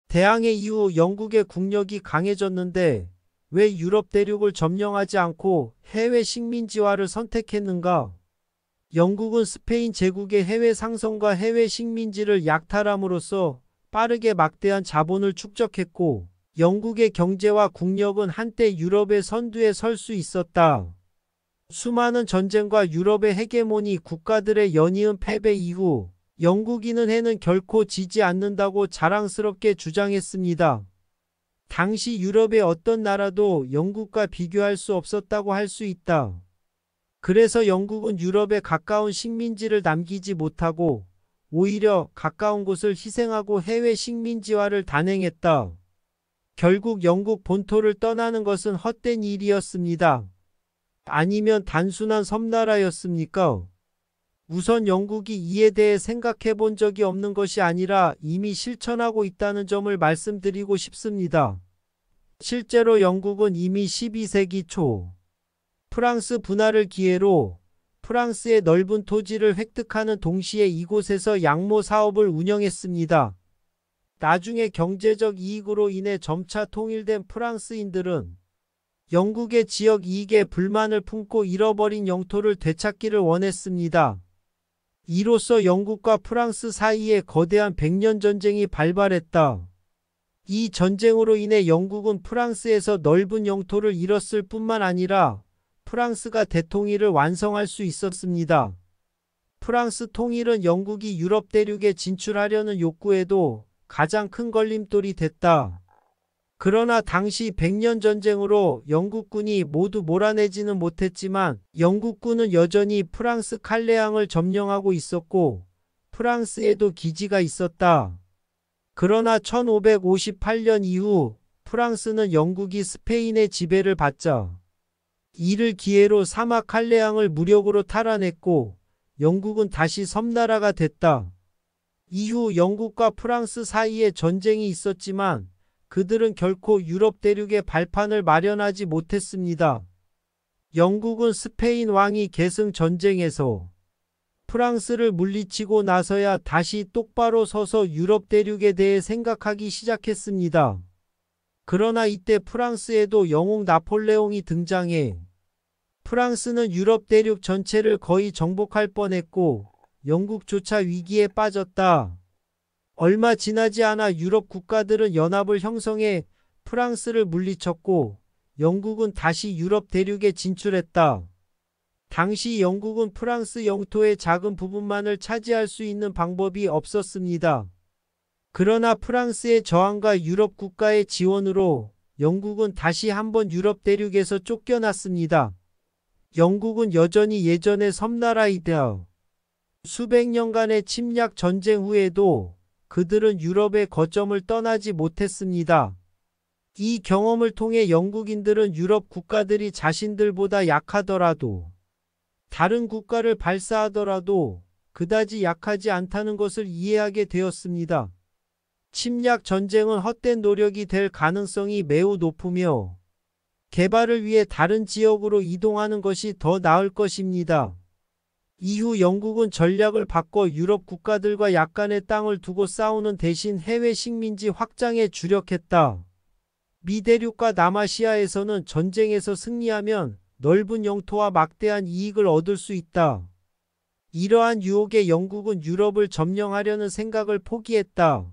대항해 이후 영국의 국력이 강해졌는데 왜 유럽 대륙을 점령하지 않고 해외 식민지화를 선택했는가? 영국은 스페인 제국의 해외 상성과 해외 식민지를 약탈함으로써 빠르게 막대한 자본을 축적했고, 영국의 경제와 국력은 한때 유럽의 선두에 설 수 있었다. 수많은 전쟁과 유럽의 헤게모니 국가들의 연이은 패배 이후 영국인은 해는 결코 지지 않는다고 자랑스럽게 주장했습니다. 당시 유럽의 어떤 나라도 영국과 비교할 수 없었다고 할 수 있다. 그래서 영국은 유럽에 가까운 식민지를 남기지 못하고 오히려 가까운 곳을 희생하고 해외 식민지화를 단행했다. 결국 영국 본토를 떠나는 것은 헛된 일이었습니다. 아니면 단순한 섬나라였습니까? 우선 영국이 이에 대해 생각해 본 적이 없는 것이 아니라 이미 실천하고 있다는 점을 말씀드리고 싶습니다. 실제로 영국은 이미 12세기 초 프랑스 분할을 기회로 프랑스의 넓은 토지를 획득하는 동시에 이곳에서 양모 사업을 운영했습니다. 나중에 경제적 이익으로 인해 점차 통일된 프랑스인들은 영국의 지역 이익에 불만을 품고 잃어버린 영토를 되찾기를 원했습니다. 이로써 영국과 프랑스 사이에 거대한 백년 전쟁이 발발했다. 이 전쟁으로 인해 영국은 프랑스에서 넓은 영토를 잃었을 뿐만 아니라 프랑스가 대통일을 완성할 수 있었습니다. 프랑스 통일은 영국이 유럽 대륙에 진출하려는 욕구에도 가장 큰 걸림돌이 됐다. 그러나 당시 백년 전쟁으로 영국군이 모두 몰아내지는 못했지만 영국군은 여전히 프랑스 칼레항을 점령하고 있었고 프랑스에도 기지가 있었다. 그러나 1558년 이후 프랑스는 영국이 스페인의 지배를 받자 이를 기회로 사막 칼레항을 무력으로 탈환했고 영국은 다시 섬나라가 됐다. 이후 영국과 프랑스 사이에 전쟁이 있었지만 그들은 결코 유럽 대륙의 발판을 마련하지 못했습니다. 영국은 스페인 왕위 계승 전쟁에서 프랑스를 물리치고 나서야 다시 똑바로 서서 유럽 대륙에 대해 생각하기 시작했습니다. 그러나 이때 프랑스에도 영웅 나폴레옹이 등장해 프랑스는 유럽 대륙 전체를 거의 정복할 뻔했고 영국조차 위기에 빠졌다. 얼마 지나지 않아 유럽 국가들은 연합을 형성해 프랑스를 물리쳤고 영국은 다시 유럽 대륙에 진출했다. 당시 영국은 프랑스 영토의 작은 부분만을 차지할 수 있는 방법이 없었습니다. 그러나 프랑스의 저항과 유럽 국가의 지원으로 영국은 다시 한번 유럽 대륙에서 쫓겨났습니다. 영국은 여전히 예전의 섬나라이다. 수백 년간의 침략 전쟁 후에도 그들은 유럽의 거점을 떠나지 못했습니다. 이 경험을 통해 영국인들은 유럽 국가들이 자신들보다 약하더라도 다른 국가를 발사하더라도 그다지 약하지 않다는 것을 이해하게 되었습니다. 침략 전쟁은 헛된 노력이 될 가능성이 매우 높으며 개발을 위해 다른 지역으로 이동하는 것이 더 나을 것입니다. 이후 영국은 전략을 바꿔 유럽 국가들과 약간의 땅을 두고 싸우는 대신 해외 식민지 확장에 주력했다. 미대륙과 남아시아에서는 전쟁에서 승리하면 넓은 영토와 막대한 이익을 얻을 수 있다. 이러한 유혹에 영국은 유럽을 점령하려는 생각을 포기했다.